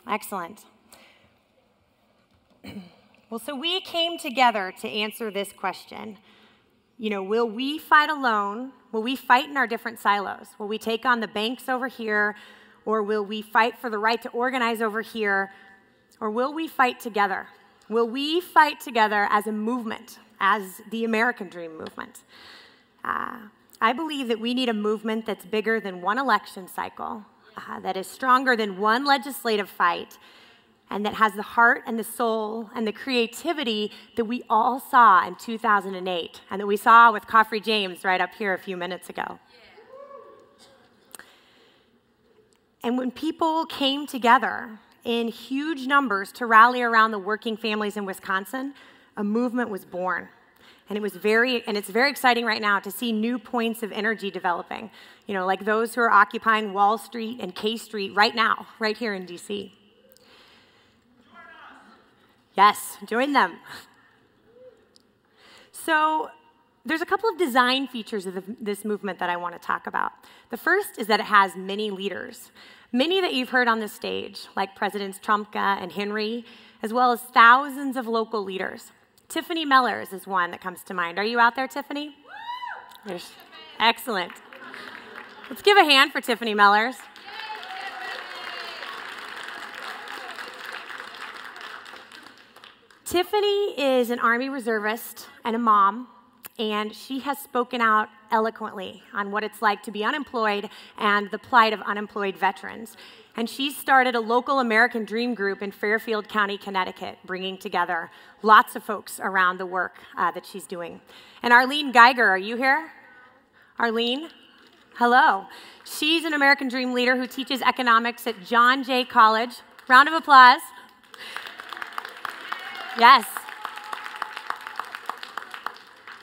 Excellent. Well, so we came together to answer this question. Will we fight alone? Will we fight in our different silos? Will we take on the banks over here? Or will we fight for the right to organize over here? Or will we fight together? Will we fight together as a movement, as the American Dream movement? I believe that we need a movement that's bigger than one election cycle, that is stronger than one legislative fight, and that has the heart and the soul and the creativity that we all saw in 2008 and that we saw with Coffrey James right up here a few minutes ago. And when people came together in huge numbers to rally around the working families in Wisconsin, a movement was born. And it's very exciting right now to see new points of energy developing, like those who are occupying Wall Street and K Street right now, right here in DC. Yes, join them. So there's a couple of design features of this movement that I want to talk about. The first is that it has many leaders, many that you've heard on this stage, like Presidents Trumka and Henry, as well as thousands of local leaders. Tiffany Mellers is one that comes to mind. Are you out there, Tiffany? Excellent. Let's give a hand for Tiffany Mellers. Tiffany is an Army reservist and a mom, and she has spoken out eloquently on what it's like to be unemployed and the plight of unemployed veterans. And she started a local American Dream group in Fairfield County, Connecticut, bringing together lots of folks around the work that she's doing. And Arlene Geiger, are you here? Arlene? Hello. She's an American Dream leader who teaches economics at John Jay College. Round of applause. Yes.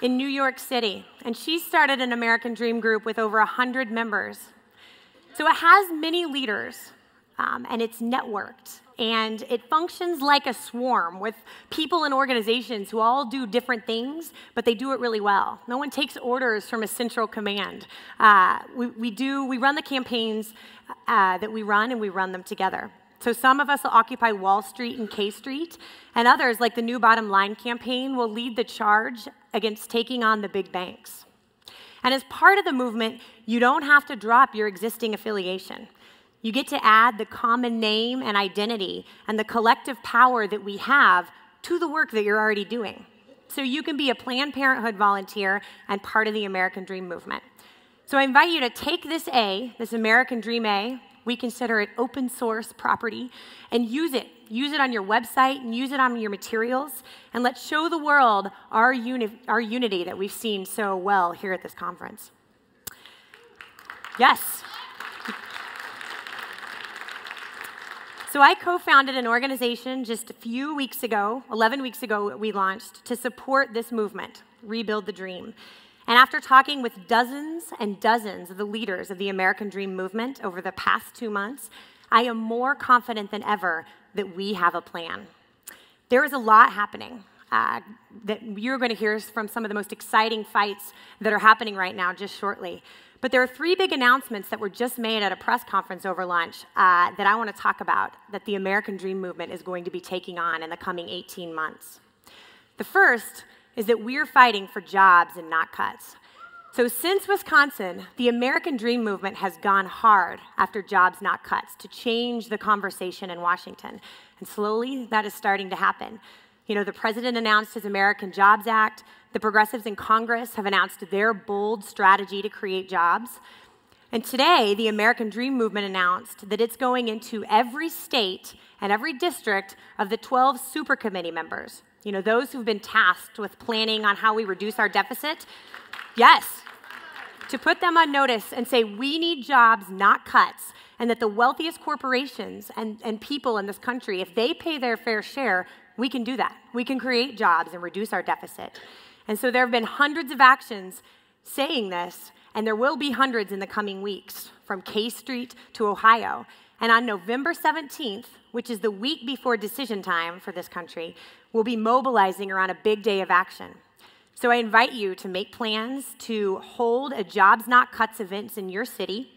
In New York City. And she started an American Dream group with over 100 members. So it has many leaders, and it's networked. And it functions like a swarm with people and organizations who all do different things, but they do it really well. No one takes orders from a central command. We run the campaigns that we run, and we run them together. So some of us will occupy Wall Street and K Street, and others, like the New Bottom Line campaign, will lead the charge against taking on the big banks. And as part of the movement, you don't have to drop your existing affiliation. You get to add the common name and identity and the collective power that we have to the work that you're already doing. So you can be a Planned Parenthood volunteer and part of the American Dream movement. So I invite you to take this American Dream A, we consider it open source property, and use it. Use it on your website and use it on your materials, and let's show the world our unity that we've seen so well here at this conference. Yes. So I co-founded an organization just a few weeks ago, 11 weeks ago we launched, to support this movement, Rebuild the Dream. And after talking with dozens and dozens of the leaders of the American Dream movement over the past 2 months, I am more confident than ever that we have a plan. There is a lot happening that you're going to hear from some of the most exciting fights that are happening right now just shortly. But there are 3 big announcements that were just made at a press conference over lunch that I want to talk about that the American Dream movement is going to be taking on in the coming 18 months. The first is that we're fighting for jobs and not cuts. So since Wisconsin, the American Dream movement has gone hard after jobs, not cuts, to change the conversation in Washington. And slowly, that is starting to happen. The president announced his American Jobs Act. The progressives in Congress have announced their bold strategy to create jobs. And today, the American Dream movement announced that it's going into every state and every district of the 12 super committee members. Those who've been tasked with planning on how we reduce our deficit. Yes, to put them on notice and say we need jobs, not cuts, and that the wealthiest corporations and people in this country, if they pay their fair share, we can do that. We can create jobs and reduce our deficit. And so there have been hundreds of actions saying this, and there will be hundreds in the coming weeks, from K Street to Ohio. And on November 17th, which is the week before decision time for this country, we'll be mobilizing around a big day of action. So I invite you to make plans to hold a Jobs Not Cuts event in your city.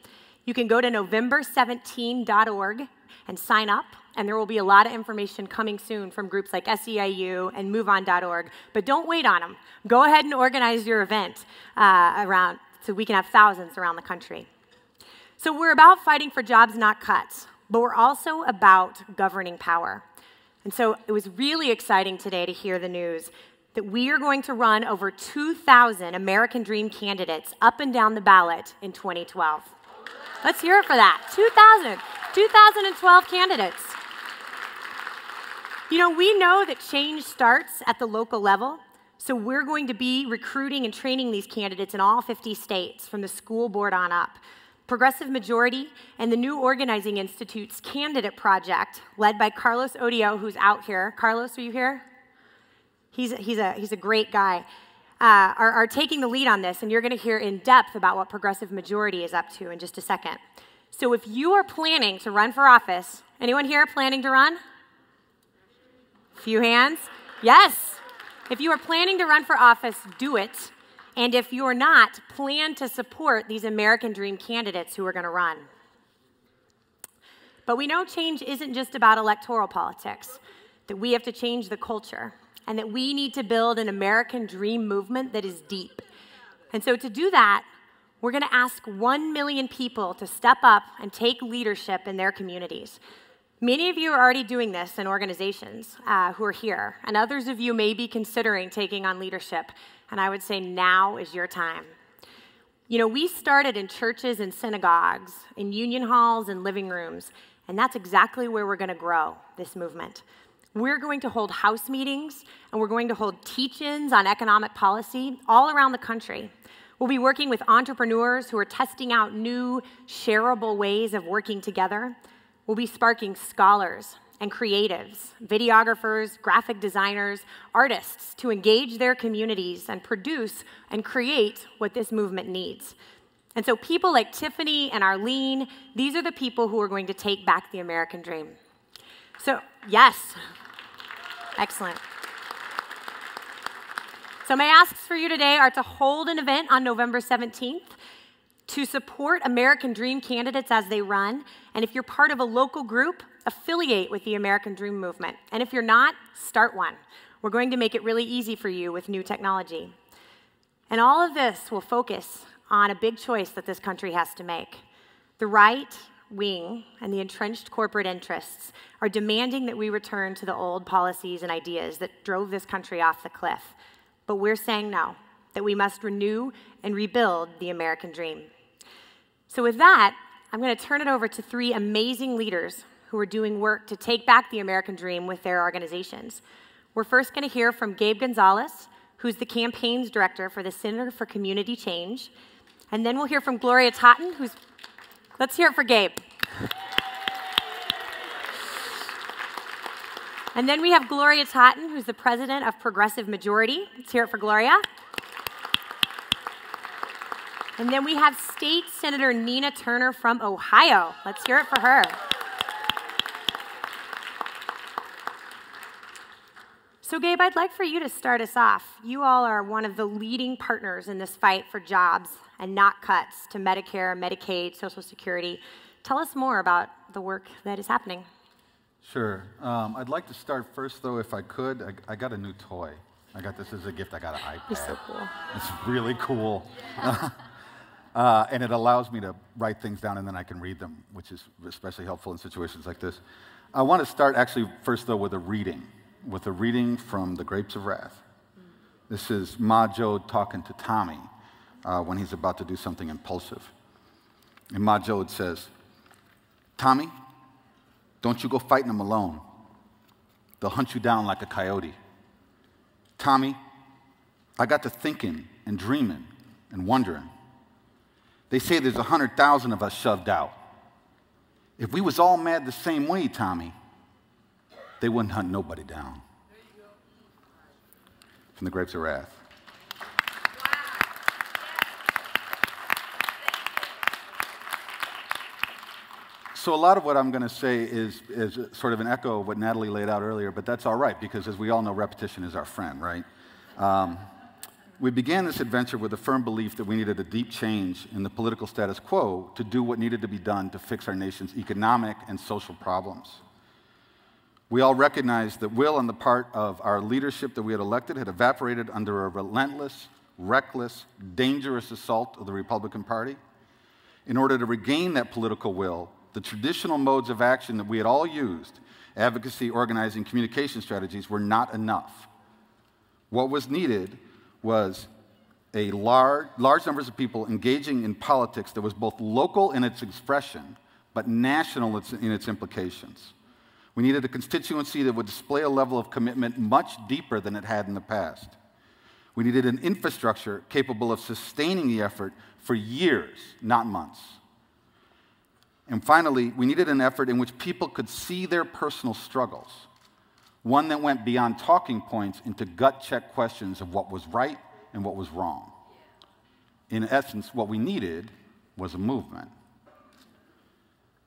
You can go to november17.org and sign up. and there will be a lot of information coming soon from groups like SEIU and MoveOn.org, but don't wait on them. Go ahead and organize your event around so we can have thousands around the country. So we're about fighting for jobs, not cuts, but we're also about governing power. And so it was really exciting today to hear the news that we are going to run over 2,000 American Dream candidates up and down the ballot in 2012. Let's hear it for that. 2012 candidates. You know, we know that change starts at the local level, so we're going to be recruiting and training these candidates in all 50 states, from the school board on up. Progressive Majority and the New Organizing Institute's candidate project, led by Carlos Odio, who's out here. Carlos, are you here? He's a great guy. Are taking the lead on this, and you're going to hear in depth about what Progressive Majority is up to in just a second. So if you are planning to run for office, anyone here planning to run? Few hands? Yes. If you are planning to run for office, do it. And if you're not, plan to support these American Dream candidates who are going to run. But we know change isn't just about electoral politics, that we have to change the culture, and that we need to build an American Dream movement that is deep. And so to do that, we're going to ask 1 million people to step up and take leadership in their communities. Many of you are already doing this in organizations who are here, and others of you may be considering taking on leadership, and I would say now is your time. You know, we started in churches and synagogues, in union halls and living rooms, and that's exactly where we're going to grow this movement. We're going to hold house meetings, and we're going to hold teach-ins on economic policy all around the country. We'll be working with entrepreneurs who are testing out new, shareable ways of working together. We'll be sparking scholars and creatives, videographers, graphic designers, artists to engage their communities and produce and create what this movement needs. And so people like Tiffany and Arlene, these are the people who are going to take back the American dream. So, yes. Excellent. So my asks for you today are to hold an event on November 17th, to support American Dream candidates as they run, and if you're part of a local group, affiliate with the American Dream movement. And if you're not, start one. We're going to make it really easy for you with new technology. And all of this will focus on a big choice that this country has to make. The right wing and the entrenched corporate interests are demanding that we return to the old policies and ideas that drove this country off the cliff. But we're saying no, that we must renew and rebuild the American dream. So with that, I'm going to turn it over to 3 amazing leaders who are doing work to take back the American dream with their organizations. We're first going to hear from Gabe Gonzalez, who's the campaigns director for the Center for Community Change. And then we'll hear from Gloria Totten, who's... Let's hear it for Gabe. And then we have Gloria Totten, who's the president of Progressive Majority. Let's hear it for Gloria. And then we have State Senator Nina Turner from Ohio. Let's hear it for her. So Gabe, I'd like for you to start us off. You all are one of the leading partners in this fight for jobs and not cuts to Medicare, Medicaid, Social Security. Tell us more about the work that is happening. Sure. I'd like to start first, though, if I could. I got a new toy. I got this as a gift. I got an iPad. It's so cool. It's really cool. And it allows me to write things down, and then I can read them, which is especially helpful in situations like this. I want to start, actually, first, though, with a reading from The Grapes of Wrath. This is Ma Jode talking to Tommy when he's about to do something impulsive. And Ma Jode says, "Tommy, don't you go fighting them alone. They'll hunt you down like a coyote. Tommy, I got to thinking and dreaming and wondering. They say there's 100,000 of us shoved out. If we was all mad the same way, Tommy, they wouldn't hunt nobody down." From The Grapes of Wrath. So a lot of what I'm going to say is sort of an echo of what Natalie laid out earlier, but that's all right, because as we all know, repetition is our friend, right? We began this adventure with a firm belief that we needed a deep change in the political status quo to do what needed to be done to fix our nation's economic and social problems. We all recognized that will on the part of our leadership that we had elected had evaporated under a relentless, reckless, dangerous assault of the Republican Party. In order to regain that political will, the traditional modes of action that we had all used, advocacy, organizing, communication strategies, were not enough. What was needed was a large numbers of people engaging in politics that was both local in its expression, but national in its implications. We needed a constituency that would display a level of commitment much deeper than it had in the past. We needed an infrastructure capable of sustaining the effort for years, not months. And finally, we needed an effort in which people could see their personal struggles, one that went beyond talking points into gut-check questions of what was right and what was wrong. In essence, what we needed was a movement.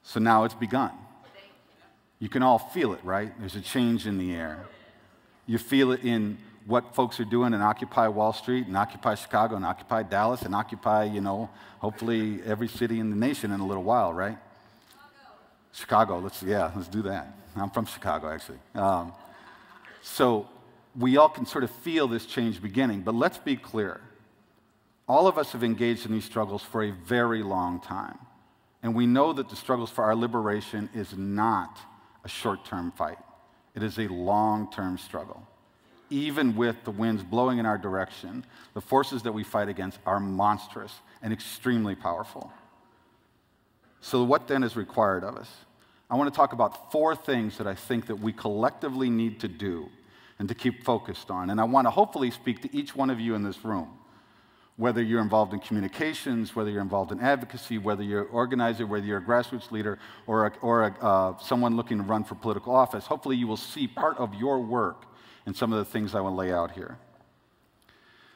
So now it's begun. You can all feel it, right? There's a change in the air. You feel it in what folks are doing in Occupy Wall Street, and Occupy Chicago, and Occupy Dallas, and Occupy, hopefully every city in the nation in a little while, right? Chicago, let's do that. I'm from Chicago, actually. So we all can sort of feel this change beginning, but let's be clear. All of us have engaged in these struggles for a very long time, and we know that the struggles for our liberation is not a short-term fight. It is a long-term struggle. Even with the winds blowing in our direction, the forces that we fight against are monstrous and extremely powerful. So what then is required of us? I want to talk about 4 things that I think that we collectively need to do and to keep focused on. And I want to hopefully speak to each one of you in this room, whether you're involved in communications, whether you're involved in advocacy, whether you're an organizer, whether you're a grassroots leader, or someone looking to run for political office. Hopefully you will see part of your work in some of the things I will lay out here.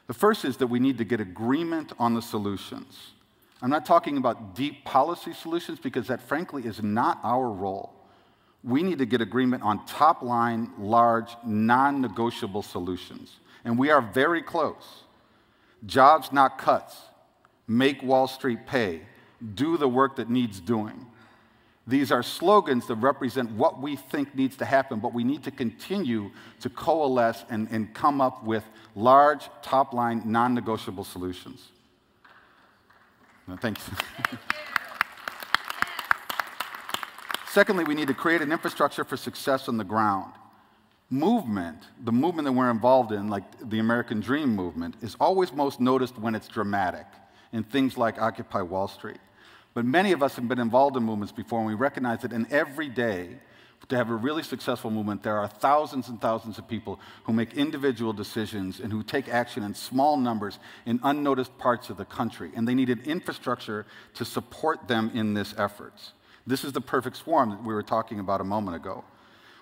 The first is that we need to get agreement on the solutions. I'm not talking about deep policy solutions because that, frankly, is not our role. We need to get agreement on top-line, large, non-negotiable solutions. And we are very close. Jobs, not cuts. Make Wall Street pay. Do the work that needs doing. These are slogans that represent what we think needs to happen, but we need to continue to coalesce and come up with large, top-line, non-negotiable solutions. No, thanks. Secondly, we need to create an infrastructure for success on the ground. Movement, the movement that we're involved in, like the American Dream movement, is always most noticed when it's dramatic, in things like Occupy Wall Street. But many of us have been involved in movements before, and we recognize that in every day, to have a really successful movement, there are thousands and thousands of people who make individual decisions and who take action in small numbers in unnoticed parts of the country, and they need an infrastructure to support them in this efforts. This is the perfect swarm that we were talking about a moment ago.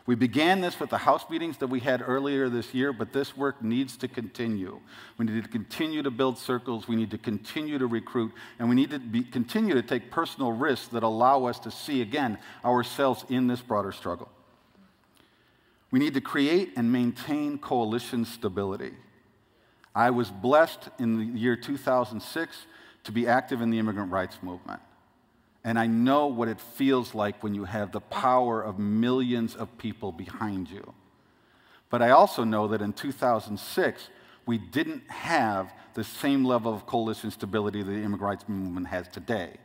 We began this with the House meetings that we had earlier this year, but this work needs to continue. We need to continue to build circles, we need to continue to recruit, and we need to continue to take personal risks that allow us to see, again, ourselves in this broader struggle. We need to create and maintain coalition stability. I was blessed in the year 2006 to be active in the immigrant rights movement. And I know what it feels like when you have the power of millions of people behind you. But I also know that in 2006, we didn't have the same level of coalition stability that the immigrant rights movement has today.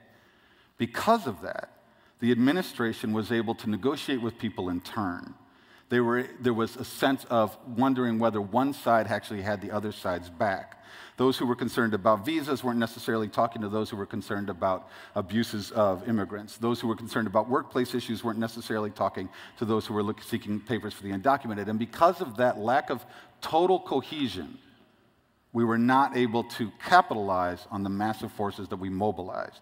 Because of that, the administration was able to negotiate with people in turn. There was a sense of wondering whether one side actually had the other side's back. Those who were concerned about visas weren't necessarily talking to those who were concerned about abuses of immigrants. Those who were concerned about workplace issues weren't necessarily talking to those who were seeking papers for the undocumented. And because of that lack of total cohesion, we were not able to capitalize on the massive forces that we mobilized.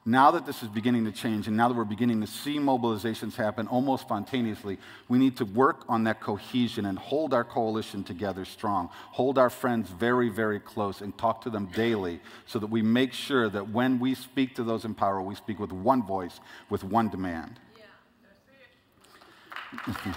Now that this is beginning to change, and now that we're beginning to see mobilizations happen almost spontaneously, we need to work on that cohesion and hold our coalition together strong, hold our friends very, very close, and talk to them daily so that we make sure that when we speak to those in power, we speak with one voice, with one demand. Yeah.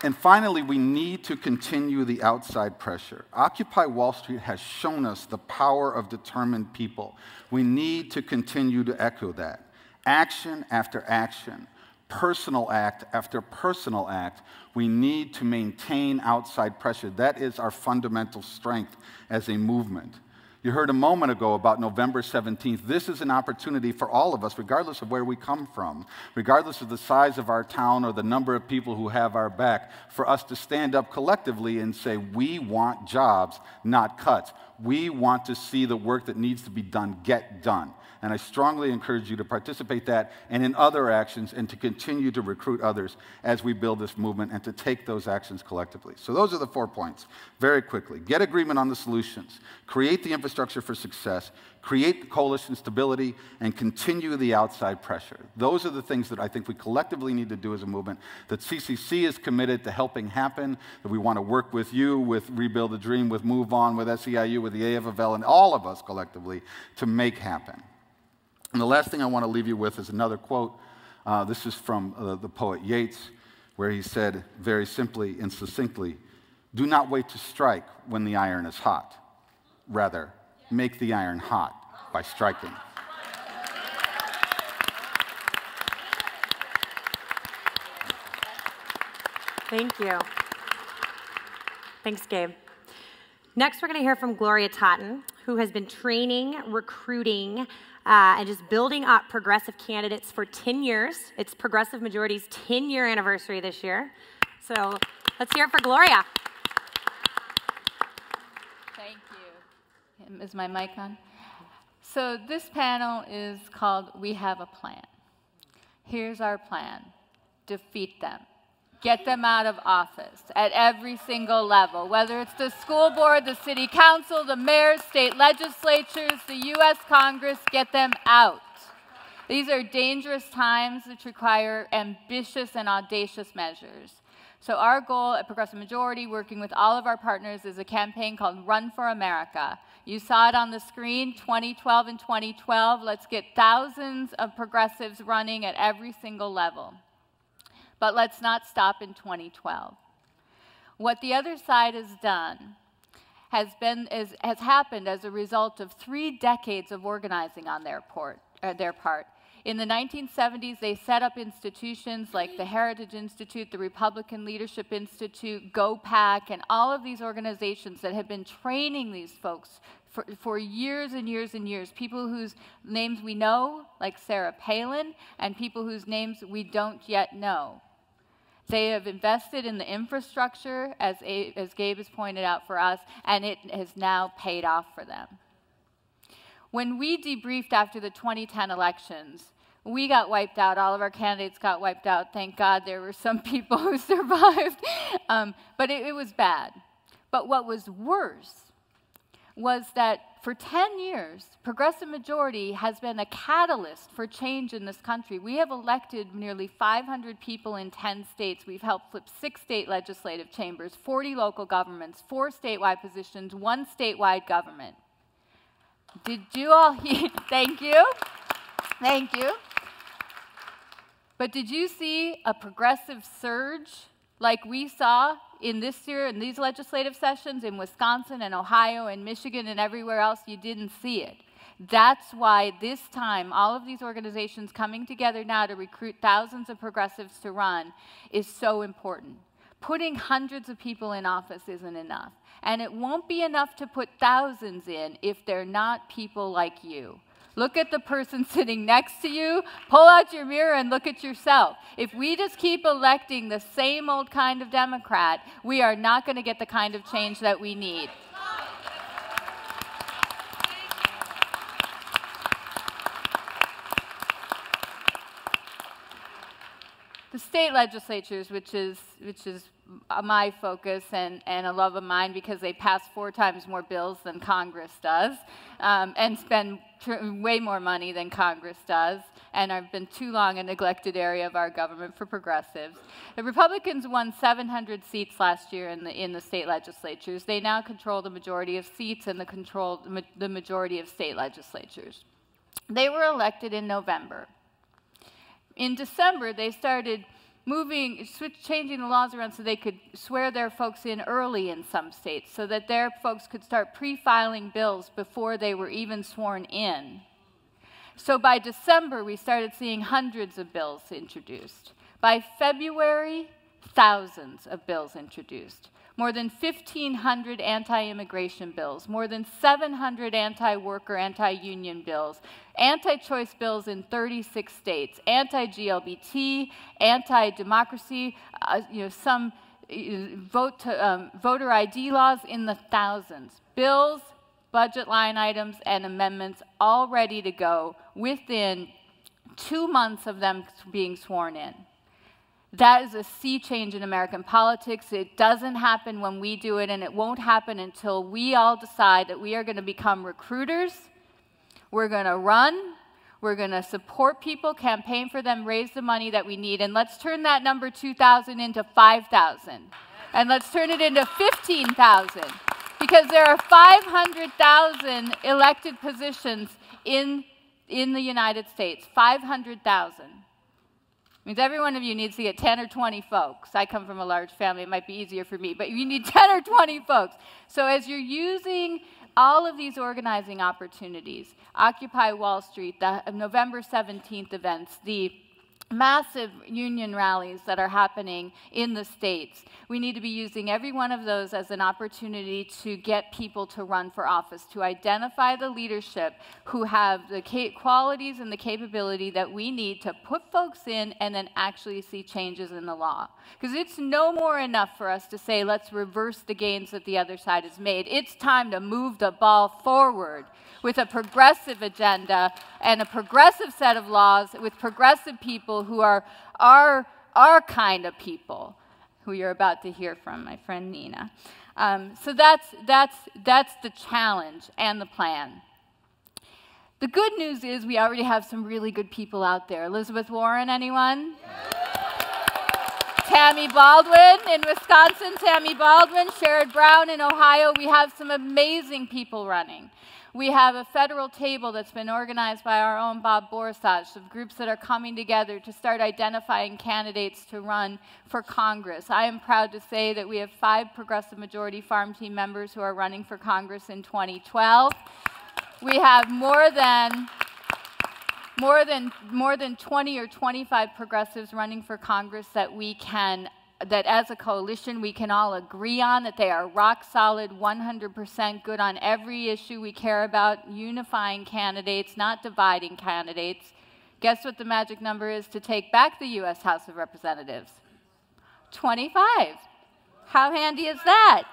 And finally, we need to continue the outside pressure. Occupy Wall Street has shown us the power of determined people. We need to continue to echo that. Action after action, personal act after personal act, we need to maintain outside pressure. That is our fundamental strength as a movement. You heard a moment ago about November 17th. This is an opportunity for all of us, regardless of where we come from, regardless of the size of our town or the number of people who have our back, for us to stand up collectively and say, we want jobs, not cuts. We want to see the work that needs to be done get done. And I strongly encourage you to participate that and in other actions and to continue to recruit others as we build this movement and to take those actions collectively. So those are the 4 points. Very quickly, get agreement on the solutions, create the infrastructure for success, create coalition stability, and continue the outside pressure. Those are the things that I think we collectively need to do as a movement, that CCC is committed to helping happen, that we want to work with you, with Rebuild the Dream, with Move On, with SEIU, with the AFFL, and all of us collectively to make happen. And the last thing I want to leave you with is another quote. This is from the poet Yeats, where he said very simply and succinctly, "Do not wait to strike when the iron is hot. Rather, make the iron hot by striking." Thank you. Thanks, Gabe. Next, we're going to hear from Gloria Totten, who has been training, recruiting, and just building up progressive candidates for 10 years. It's Progressive Majority's 10-year anniversary this year. So let's hear it for Gloria. Thank you. Is my mic on? So this panel is called We Have a Plan. Here's our plan. Defeat them. Get them out of office at every single level, whether it's the school board, the city council, the mayors, state legislatures, the U.S. Congress, get them out. These are dangerous times which require ambitious and audacious measures. So our goal at Progressive Majority, working with all of our partners, is a campaign called Run for America. You saw it on the screen, 2012 and 2012. Let's get thousands of progressives running at every single level. But let's not stop in 2012. What the other side has done has happened as a result of 3 decades of organizing on their part. In the 1970s, they set up institutions like the Heritage Institute, the Republican Leadership Institute, GOPAC, and all of these organizations that have been training these folks for years and years and years, people whose names we know, like Sarah Palin, and people whose names we don't yet know. They have invested in the infrastructure, as Gabe has pointed out for us, and it has now paid off for them. When we debriefed after the 2010 elections, we got wiped out. All of our candidates got wiped out. Thank God there were some people who survived. But it was bad. But what was worse was that for 10 years, Progressive Majority has been a catalyst for change in this country. We have elected nearly 500 people in 10 states. We've helped flip 6 state legislative chambers, 40 local governments, 4 statewide positions, 1 statewide government. Did you all hear? Thank you. Thank you. But did you see a progressive surge like we saw in this year, in these legislative sessions, in Wisconsin and Ohio and Michigan and everywhere else? You didn't see it. That's why this time, all of these organizations coming together now to recruit thousands of progressives to run is so important. Putting hundreds of people in office isn't enough. And it won't be enough to put thousands in if they're not people like you. Look at the person sitting next to you, pull out your mirror and look at yourself. If we just keep electing the same old kind of Democrat, we are not going to get the kind of change that we need. The state legislatures, which is my focus and a love of mine because they pass 4 times more bills than Congress does and spend way more money than Congress does and have been too long a neglected area of our government for progressives. The Republicans won 700 seats last year in the state legislatures. They now control the majority of seats and control the majority of state legislatures. They were elected in November. In December, they started changing the laws around so they could swear their folks in early in some states so that their folks could start pre-filing bills before they were even sworn in. So by December, we started seeing hundreds of bills introduced. By February, thousands of bills introduced. More than 1,500 anti-immigration bills, more than 700 anti-worker, anti-union bills, anti-choice bills in 36 states, anti-GLBT, anti-democracy, some voter ID laws in the thousands. Bills, budget line items, and amendments all ready to go within 2 months of them being sworn in. That is a sea change in American politics. It doesn't happen when we do it, and it won't happen until we all decide that we are going to become recruiters. We're going to run. We're going to support people, campaign for them, raise the money that we need, and let's turn that number 2,000 into 5,000. And let's turn it into 15,000. Because there are 500,000 elected positions in the United States. 500,000. Means every one of you needs to get 10 or 20 folks. I come from a large family. It might be easier for me, but you need 10 or 20 folks. So as you're using all of these organizing opportunities, Occupy Wall Street, the November 17th events, the massive union rallies that are happening in the states. We need to be using every one of those as an opportunity to get people to run for office, to identify the leadership who have the qualities and the capability that we need to put folks in and then actually see changes in the law. Because it's no more enough for us to say, let's reverse the gains that the other side has made. It's time to move the ball forward with a progressive agenda and a progressive set of laws with progressive people who are our kind of people, who you're about to hear from, my friend Nina. So that's the challenge and the plan. The good news is we already have some really good people out there. Elizabeth Warren, anyone? Tammy Baldwin in Wisconsin, Tammy Baldwin, Sherrod Brown in Ohio. We have some amazing people running. We have a federal table that's been organized by our own Bob Borsach of groups that are coming together to start identifying candidates to run for Congress. I am proud to say that we have 5 Progressive Majority Farm Team members who are running for Congress in 2012. We have more than 20 or 25 progressives running for Congress that as a coalition we can all agree on, that they are rock solid, 100% good on every issue we care about, unifying candidates, not dividing candidates. Guess what the magic number is to take back the U.S. House of Representatives? 25. How handy is that?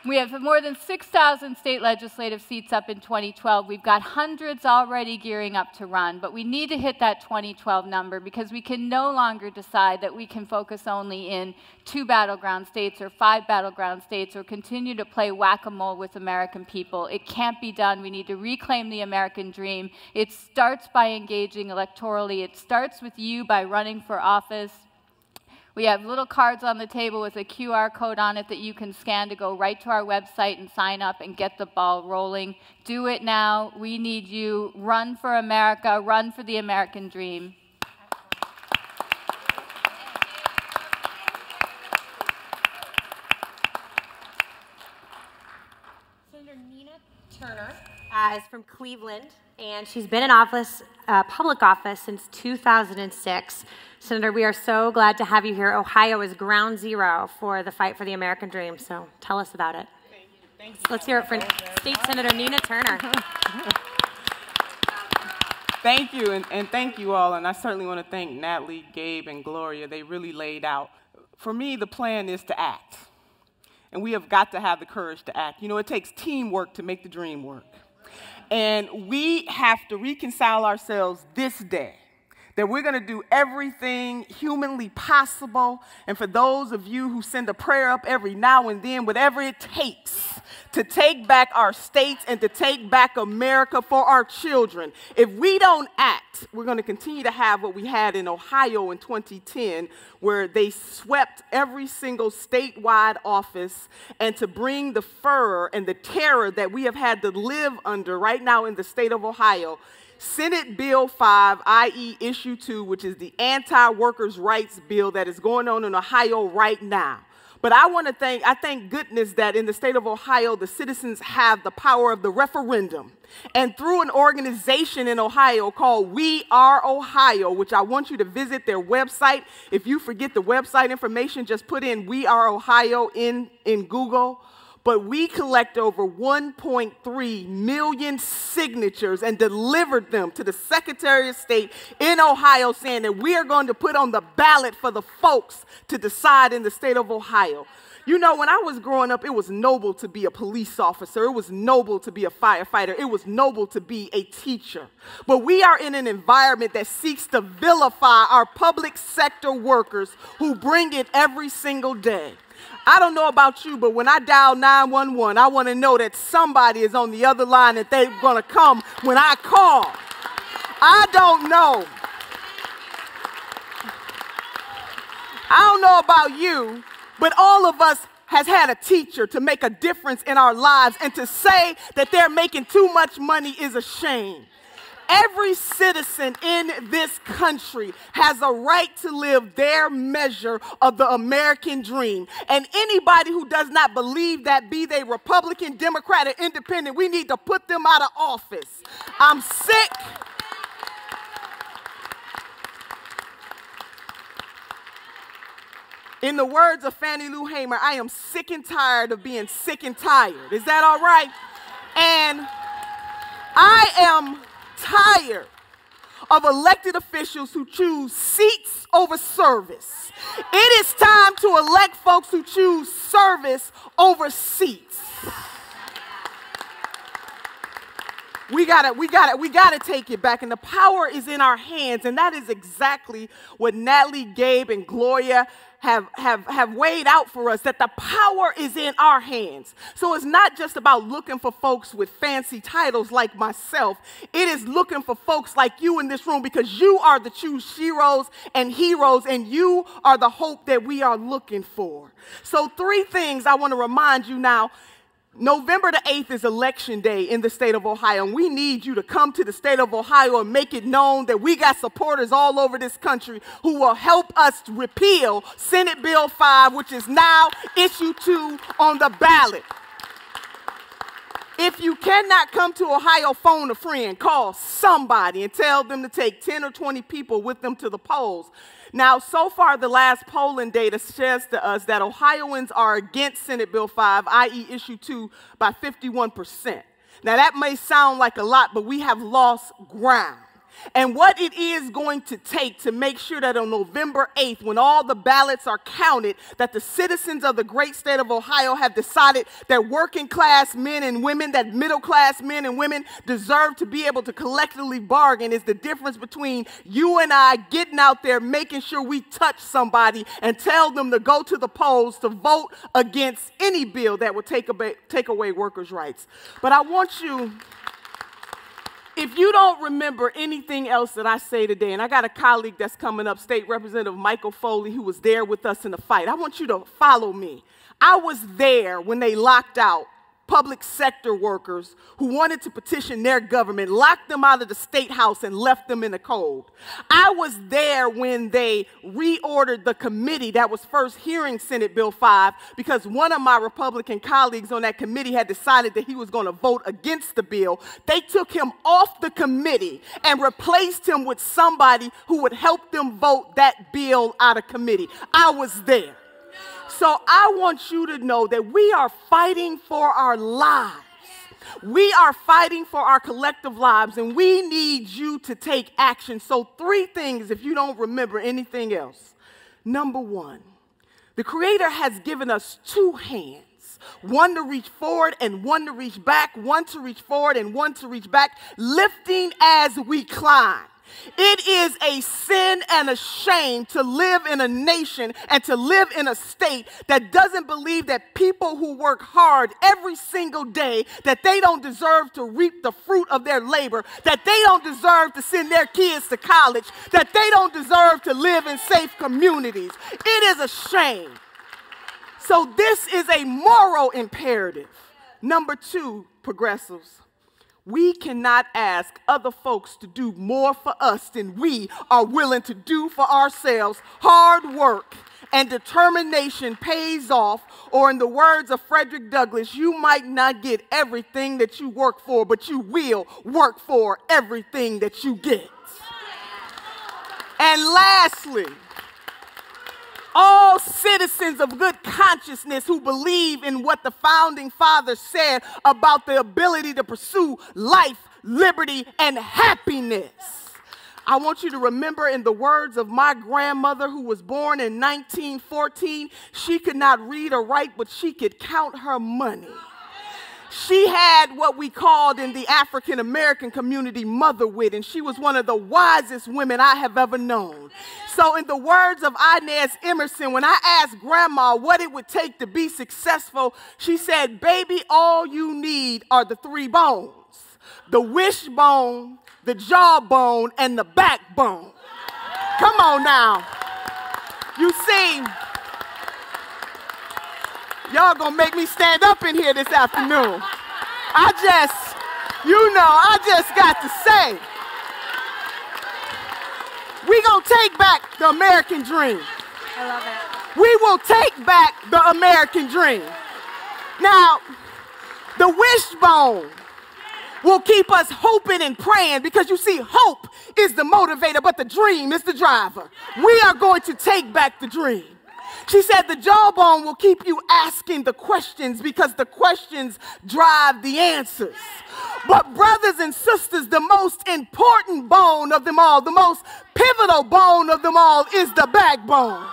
We have more than 6,000 state legislative seats up in 2012. We've got hundreds already gearing up to run, but we need to hit that 2012 number because we can no longer decide that we can focus only in 2 battleground states or 5 battleground states or continue to play whack-a-mole with American people. It can't be done. We need to reclaim the American dream. It starts by engaging electorally. It starts with you by running for office. We have little cards on the table with a QR code on it that you can scan to go right to our website and sign up and get the ball rolling. Do it now. We need you. Run for America. Run for the American dream. Senator Nina Turner is from Cleveland, and she's been in office, public office, since 2006. Senator, we are so glad to have you here. Ohio is ground zero for the fight for the American dream, so tell us about it. Thank you. Thank you. Let's hear it for State Senator Nina Turner. Thank you, and thank you all, and I certainly want to thank Natalie, Gabe, and Gloria. They really laid out. For me, the plan is to act, and we have got to have the courage to act. You know, it takes teamwork to make the dream work, and we have to reconcile ourselves this day that we're going to do everything humanly possible. And for those of you who send a prayer up every now and then, whatever it takes to take back our states and to take back America for our children. If we don't act, we're going to continue to have what we had in Ohio in 2010, where they swept every single statewide office, and to bring the furor and the terror that we have had to live under right now in the state of Ohio. Senate Bill 5, i.e. Issue 2, which is the anti-workers' rights bill that is going on in Ohio right now, But I thank goodness that in the state of Ohio, the citizens have the power of the referendum. And through an organization in Ohio called We Are Ohio, which I want you to visit their website. If you forget the website information, just put in We Are Ohio in Google. But we collect over 1.3 million signatures and delivered them to the Secretary of State in Ohio, saying that we are going to put on the ballot for the folks to decide in the state of Ohio. You know, when I was growing up, it was noble to be a police officer. It was noble to be a firefighter. It was noble to be a teacher. But we are in an environment that seeks to vilify our public sector workers who bring it every single day. I don't know about you, but when I dial 911, I want to know that somebody is on the other line, that they're going to come when I call. I don't know. I don't know about you, but all of us has had a teacher to make a difference in our lives, and to say that they're making too much money is a shame. Every citizen in this country has a right to live their measure of the American dream. And anybody who does not believe that, be they Republican, Democrat, or Independent, we need to put them out of office. I'm sick. In the words of Fannie Lou Hamer, I am sick and tired of being sick and tired. Is that all right? And I am tired of elected officials who choose seats over service. It is time to elect folks who choose service over seats. We gotta take it back, and the power is in our hands, and that is exactly what Natalie, Gabe, and Gloria have weighed out for us, that the power is in our hands. So it's not just about looking for folks with fancy titles like myself. It is looking for folks like you in this room, because you are the true sheroes and heroes, and you are the hope that we are looking for. So 3 things I want to remind you now. November the 8th is election day in the state of Ohio, and we need you to come to the state of Ohio and make it known that we got supporters all over this country who will help us repeal Senate Bill 5, which is now issue 2 on the ballot. If you cannot come to Ohio, phone a friend, call somebody, and tell them to take 10 or 20 people with them to the polls. Now, so far, the last polling data says to us that Ohioans are against Senate Bill 5, i.e. issue 2, by 51%. Now, that may sound like a lot, but we have lost ground. And what it is going to take to make sure that on November 8th, when all the ballots are counted, that the citizens of the great state of Ohio have decided that working class men and women, that middle class men and women deserve to be able to collectively bargain, is the difference between you and I getting out there, making sure we touch somebody and tell them to go to the polls to vote against any bill that would take away workers' rights. But I want you, if you don't remember anything else that I say today, and I got a colleague that's coming up, State Representative Michael Foley, who was there with us in the fight, I want you to follow me. I was there when they locked out public sector workers who wanted to petition their government, locked them out of the state house and left them in the cold. I was there when they reordered the committee that was first hearing Senate Bill 5, because one of my Republican colleagues on that committee had decided that he was going to vote against the bill. They took him off the committee and replaced him with somebody who would help them vote that bill out of committee. I was there. So I want you to know that we are fighting for our lives. We are fighting for our collective lives, and we need you to take action. So 3 things, if you don't remember anything else. Number 1, the Creator has given us 2 hands, one to reach forward and one to reach back, one to reach forward and one to reach back, lifting as we climb. It is a sin and a shame to live in a nation and to live in a state that doesn't believe that people who work hard every single day, that they don't deserve to reap the fruit of their labor, that they don't deserve to send their kids to college, that they don't deserve to live in safe communities. It is a shame. So this is a moral imperative. Number 2, progressives, We cannot ask other folks to do more for us than we are willing to do for ourselves. Hard work and determination pays off, or in the words of Frederick Douglass, you might not get everything that you work for, but you will work for everything that you get. And lastly, all citizens of good consciousness who believe in what the founding fathers said about the ability to pursue life, liberty, and happiness. I want you to remember, in the words of my grandmother, who was born in 1914, she could not read or write, but she could count her money. She had what we called in the African American community mother wit, and she was one of the wisest women I have ever known. So in the words of Inez Emerson, when I asked Grandma what it would take to be successful, she said, baby, all you need are the three bones: the wishbone, the jawbone, and the backbone. Come on now. You see, y'all gonna make me stand up in here this afternoon. I just got to say, we gonna take back the American dream. I love it. We will take back the American dream. Now, the wishbone will keep us hoping and praying, because you see, hope is the motivator, but the dream is the driver. We are going to take back the dream. She said the jawbone will keep you asking the questions, because the questions drive the answers. But brothers and sisters, the most important bone of them all, the most pivotal bone of them all, is the backbone,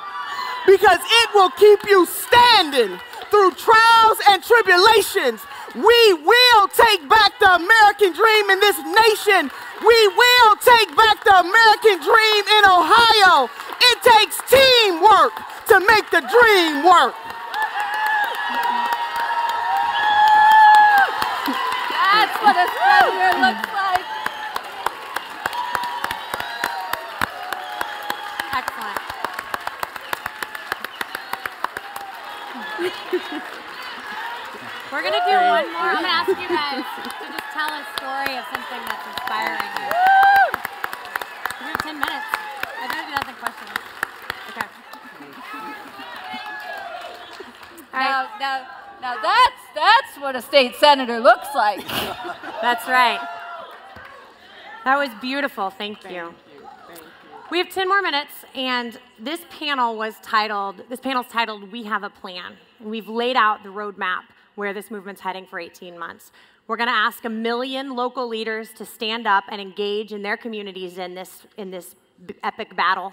because it will keep you standing through trials and tribulations. We will take back the American dream in this nation. We will take back the American dream in Ohio. It takes teamwork to make the dream work. That's what a senator looks like. Excellent. We're going to do one more. I'm going to ask you guys to just tell a story of something that's inspiring you. We have 10 minutes. I don't do nothing questions. Okay. All right. Now that's what a state senator looks like. That's right. That was beautiful. Thank you. We have 10 more minutes, and this panel's titled, We Have a Plan. And we've laid out the roadmap where this movement's heading for 18 months. We're going to ask 1 million local leaders to stand up and engage in their communities in this epic battle.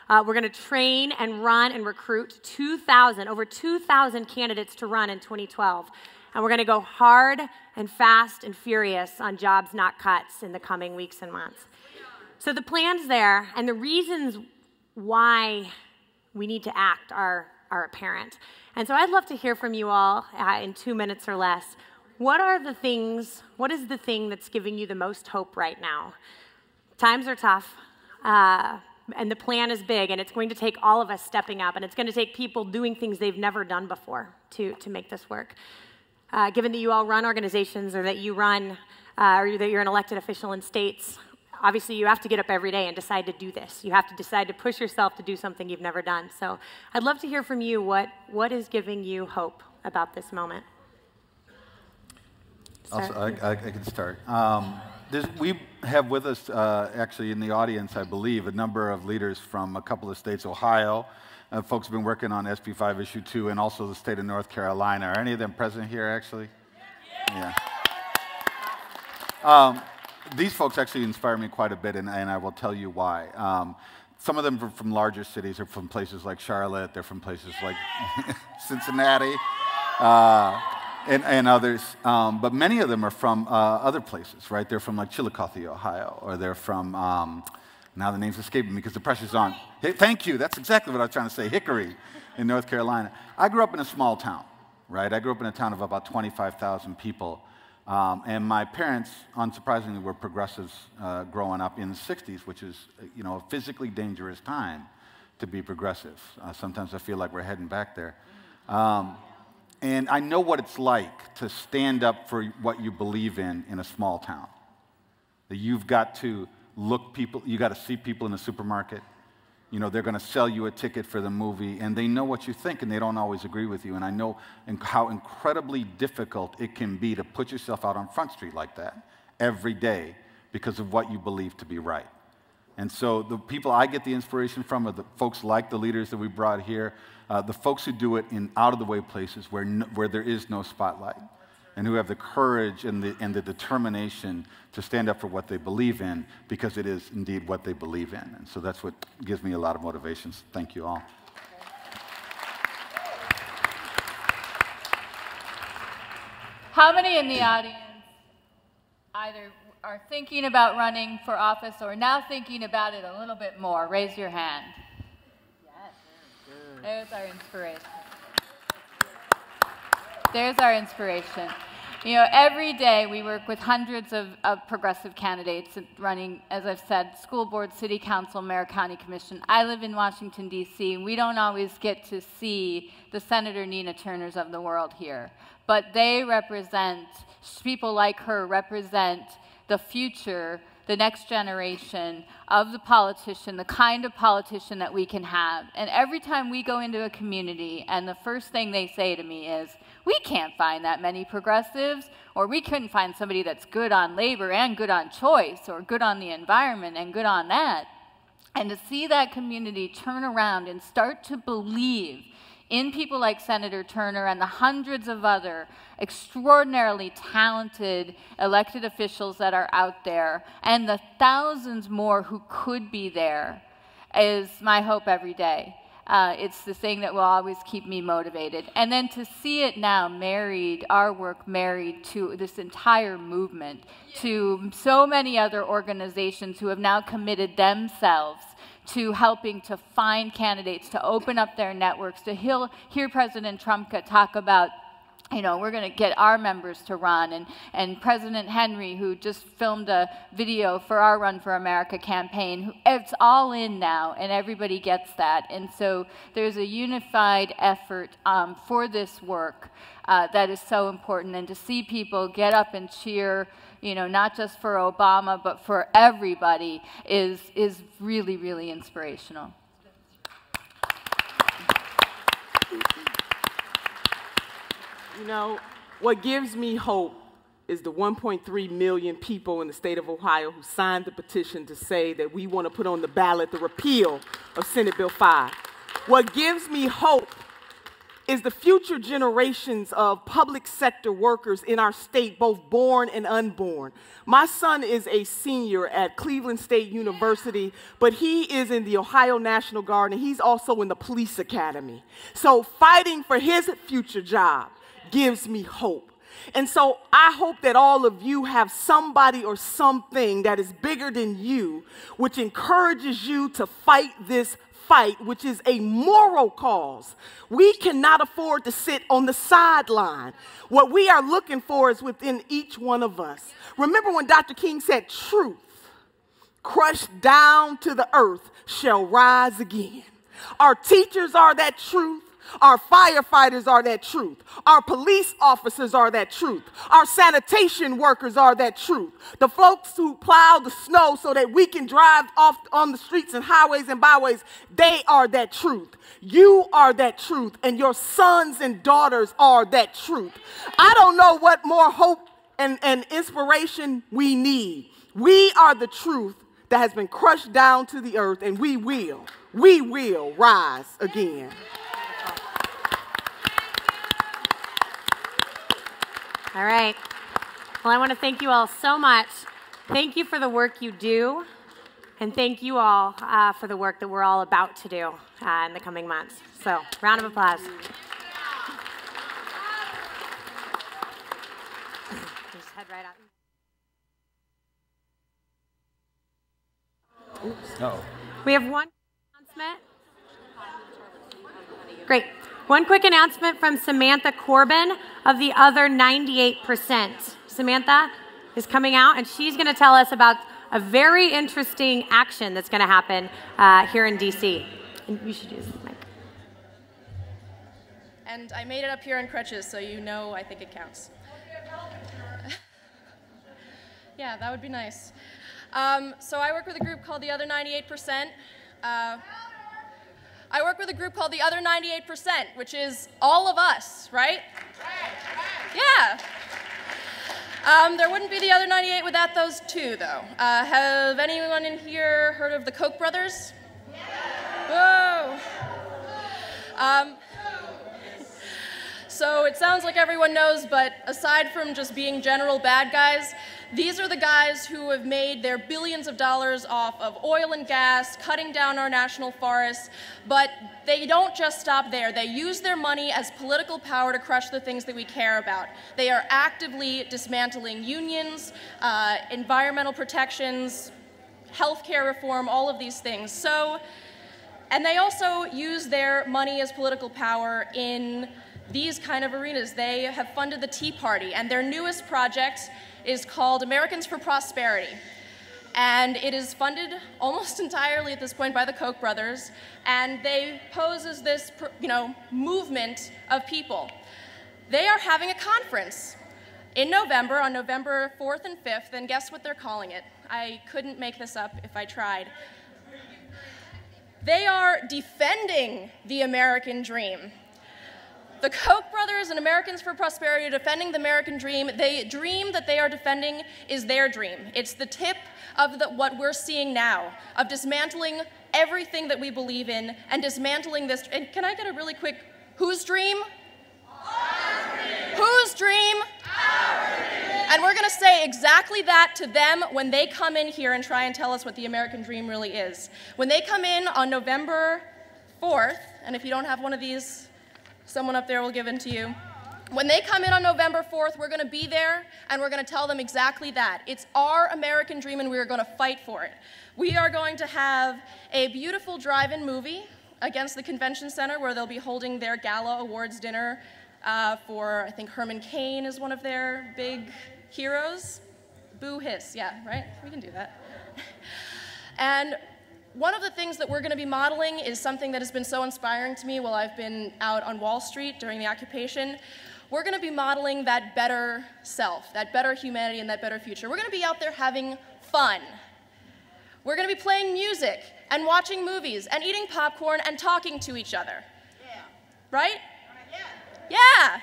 We're going to train and run and recruit over 2,000 candidates to run in 2012. And we're going to go hard and fast and furious on jobs not cuts in the coming weeks and months. So the plan's there, and the reasons why we need to act are apparent. And so I'd love to hear from you all in 2 minutes or less. What is the thing that's giving you the most hope right now? Times are tough, and the plan is big, and it's going to take all of us stepping up, and it's going to take people doing things they've never done before to make this work. Given that you all run organizations, or that you run, or that you're an elected official in states, obviously you have to get up every day and decide to do this. You have to decide to push yourself to do something you've never done. So I'd love to hear from you. What is giving you hope about this moment? I can start. We have with us, actually in the audience, I believe, a number of leaders from a couple of states. Ohio, folks have been working on SB 5 Issue 2, and also the state of North Carolina. Are any of them present here, actually? Yeah. These folks actually inspire me quite a bit, and I will tell you why. Some of them are from larger cities, or from places like Charlotte. They're from places like Cincinnati, and others. But many of them are from other places, right? They're from like Chillicothe, Ohio, or they're from, now the name's escaping me because the pressure's on. Hey, thank you, that's exactly what I was trying to say, Hickory in North Carolina. I grew up in a small town, right? I grew up in a town of about 25,000 people. And my parents, unsurprisingly, were progressives growing up in the 60s, which is, a physically dangerous time to be progressive. Sometimes I feel like we're heading back there. And I know what it's like to stand up for what you believe in a small town. That you've got to you got to see people in the supermarket. You know, they're going to sell you a ticket for the movie, and they know what you think, and they don't always agree with you. And I know how incredibly difficult it can be to put yourself out on Front Street like that every day because of what you believe to be right. And so the people I get the inspiration from are the folks like the leaders that we brought here, the folks who do it in out-of-the-way places where there is no spotlight, and who have the courage and the determination to stand up for what they believe in, because it is indeed what they believe in. And so that's what gives me a lot of motivations. Thank you all. How many in the audience either are thinking about running for office or now thinking about it a little bit more? Raise your hand. Yes. There's our inspiration. There's our inspiration. You know, every day we work with hundreds of progressive candidates running, as I've said, school board, city council, mayor, county commission. I live in Washington, D.C., and we don't always get to see the Senator Nina Turners of the world here. But they represent, people like her represent the future, the next generation of the politician, the kind of politician that we can have. And every time we go into a community and the first thing they say to me is, we can't find that many progressives, or we couldn't find somebody that's good on labor and good on choice, or good on the environment and good on that. And to see that community turn around and start to believe in people like Senator Turner and the hundreds of other extraordinarily talented elected officials that are out there, and the thousands more who could be there, is my hope every day. It's the thing that will always keep me motivated. And then to see it now married, our work married to this entire movement, to so many other organizations who have now committed themselves to helping to find candidates, to open up their networks, to hear President Trump talk about, you know, we're going to get our members to run, and President Henry, who just filmed a video for our Run for America campaign, it's all in now, and everybody gets that. And so there's a unified effort for this work that is so important, and to see people get up and cheer, you know, not just for Obama, but for everybody, is really, really inspirational. You know, what gives me hope is the 1.3 million people in the state of Ohio who signed the petition to say that we want to put on the ballot the repeal of Senate Bill 5. What gives me hope is the future generations of public sector workers in our state, both born and unborn. My son is a senior at Cleveland State University, but he is in the Ohio National Guard, and he's also in the police academy. So fighting for his future job gives me hope. And so I hope that all of you have somebody or something that is bigger than you, which encourages you to fight this fight, which is a moral cause. We cannot afford to sit on the sideline. What we are looking for is within each one of us. Remember when Dr. King said, truth, crushed down to the earth, shall rise again. Our teachers are that truth. Our firefighters are that truth. Our police officers are that truth. Our sanitation workers are that truth. The folks who plow the snow so that we can drive off on the streets and highways and byways, they are that truth. You are that truth, and your sons and daughters are that truth. I don't know what more hope and inspiration we need. We are the truth that has been crushed down to the earth, and we will rise again. All right. Well, I want to thank you all so much. Thank you for the work you do, and thank you all for the work that we're all about to do in the coming months. So, round of applause. Just head right out. Oops. No. We have one announcement. Great. One quick announcement from Samantha Corbin of the other 98%. Samantha is coming out, and she's going to tell us about a very interesting action that's going to happen here in D.C. And you should use the mic. and I made it up here in crutches, so you know I think it counts. Yeah, that would be nice. So I work with a group called the Other 98%. I work with a group called the Other 98%, which is all of us, right? Yeah. There wouldn't be the Other 98 without those two, though. Have anyone in here heard of the Koch brothers? Whoa. So it sounds like everyone knows, but aside from just being general bad guys, these are the guys who have made their billions of dollars off of oil and gas, cutting down our national forests, but they don't just stop there. They use their money as political power to crush the things that we care about. They are actively dismantling unions, environmental protections, healthcare reform, all of these things. So, and they also use their money as political power in these kind of arenas. They have funded the Tea Party, and their newest project is called Americans for Prosperity. And it is funded almost entirely at this point by the Koch brothers, and they pose as this, movement of people. They are having a conference in November, on November 4th and 5th, and guess what they're calling it? I couldn't make this up if I tried. They are defending the American dream. The Koch brothers and Americans for Prosperity are defending the American dream. The dream that they are defending is their dream. It's the tip of what we're seeing now, of dismantling everything that we believe in and dismantling this. And can I get a really quick, whose dream? Our dream. Whose dream? Our dream. And we're going to say exactly that to them when they come in here and try and tell us what the American dream really is. When they come in on November 4th, and if you don't have one of these, someone up there will give it to you. When they come in on November 4th, we're going to be there, and we're going to tell them exactly that. It's our American dream, and we are going to fight for it. We are going to have a beautiful drive-in movie against the convention center where they'll be holding their gala awards dinner for, I think, Herman Cain is one of their big heroes. Boo hiss, yeah, right? We can do that. And one of the things that we're going to be modeling is something that has been so inspiring to me while I've been out on Wall Street during the occupation. We're going to be modeling that better self, that better humanity, and that better future. We're going to be out there having fun. We're going to be playing music and watching movies and eating popcorn and talking to each other. Yeah. Right? Yeah.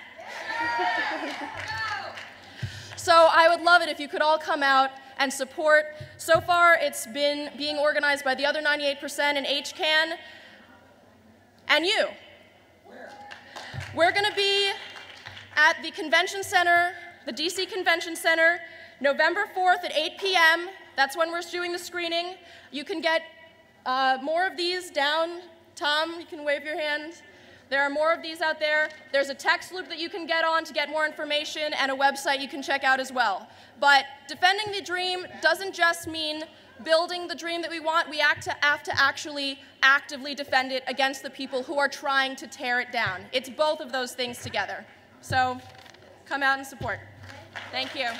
So I would love it if you could all come out and support. So far, it's been being organized by the Other 98% and HCAN, and you. We're going to be at the convention center, the DC Convention Center, November 4th at 8 p.m. That's when we're doing the screening. You can get more of these down. Tom, you can wave your hand. There are more of these out there. There's a text loop that you can get on to get more information and a website you can check out as well. But defending the dream doesn't just mean building the dream that we want. We have to actually actively defend it against the people who are trying to tear it down. It's both of those things together. So come out and support. Thank you.